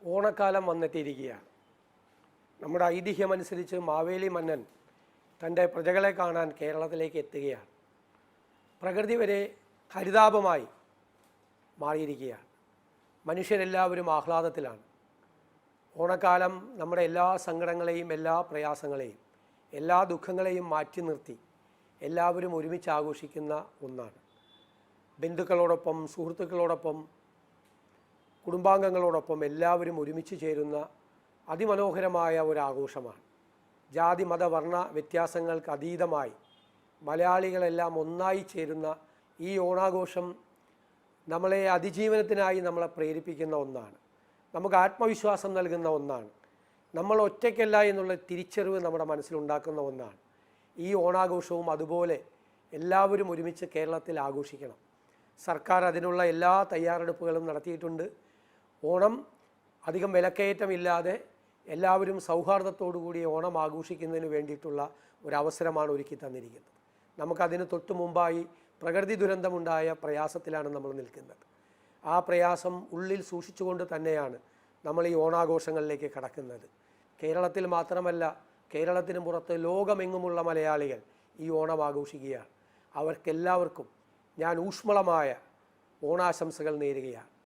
ഓണക്കാലം വന്നെത്തിയിരിക്കുകയാണ്. നമ്മുടെ ഐതിഹ്യമനുസരിച്ച് മാവേലി മന്നൻ തൻ്റെ പ്രജകളെ കാണാൻ കേരളത്തിലേക്ക് എത്തുകയാണ്. പ്രകൃതി വരെ ഹരിതാപമായി മാറിയിരിക്കുകയാണ്. മനുഷ്യരെല്ലാവരും ആഹ്ലാദത്തിലാണ്. ഓണക്കാലം നമ്മുടെ എല്ലാ സങ്കടങ്ങളെയും എല്ലാ പ്രയാസങ്ങളെയും എല്ലാ ദുഃഖങ്ങളെയും മാറ്റി നിർത്തി എല്ലാവരും ഒരുമിച്ച് ആഘോഷിക്കുന്ന ഒന്നാണ്. ബന്ധുക്കളോടൊപ്പം, സുഹൃത്തുക്കളോടൊപ്പം, കുടുംബാംഗങ്ങളോടൊപ്പം എല്ലാവരും ഒരുമിച്ച് ചേരുന്ന അതിമനോഹരമായ ഒരാഘോഷമാണ്. ജാതി മത വർണ്ണ വ്യത്യാസങ്ങൾക്ക് അതീതമായി മലയാളികളെല്ലാം ഒന്നായി ചേരുന്ന ഈ ഓണാഘോഷം നമ്മളെ അതിജീവനത്തിനായി നമ്മളെ പ്രേരിപ്പിക്കുന്ന ഒന്നാണ്. നമുക്ക് ആത്മവിശ്വാസം നൽകുന്ന ഒന്നാണ്. നമ്മൾ ഒറ്റയ്ക്കല്ല എന്നുള്ള തിരിച്ചറിവ് നമ്മുടെ മനസ്സിലുണ്ടാക്കുന്ന ഒന്നാണ്. ഈ ഓണാഘോഷവും അതുപോലെ എല്ലാവരും ഒരുമിച്ച് കേരളത്തിൽ ആഘോഷിക്കണം. സർക്കാർ അതിനുള്ള എല്ലാ തയ്യാറെടുപ്പുകളും നടത്തിയിട്ടുണ്ട്. ഓണം അധികം വിലക്കയറ്റമില്ലാതെ എല്ലാവരും സൗഹാർദ്ദത്തോടു കൂടി ഓണം ആഘോഷിക്കുന്നതിന് വേണ്ടിയിട്ടുള്ള ഒരവസരമാണ് ഒരുക്കി തന്നിരിക്കുന്നത്. നമുക്കതിന് തൊട്ടു മുമ്പായി പ്രകൃതി ദുരന്തമുണ്ടായ പ്രയാസത്തിലാണ് നമ്മൾ നിൽക്കുന്നത്. ആ പ്രയാസം ഉള്ളിൽ സൂക്ഷിച്ചുകൊണ്ട് തന്നെയാണ് നമ്മൾ ഈ ഓണാഘോഷങ്ങളിലേക്ക് കടക്കുന്നത്. കേരളത്തിൽ മാത്രമല്ല, കേരളത്തിന് പുറത്ത് ലോകമെങ്ങുമുള്ള മലയാളികൾ ഈ ഓണം ആഘോഷിക്കുകയാണ്. അവർക്കെല്ലാവർക്കും ഞാൻ ഊഷ്മളമായ ഓണാശംസകൾ നേരുകയാണ്.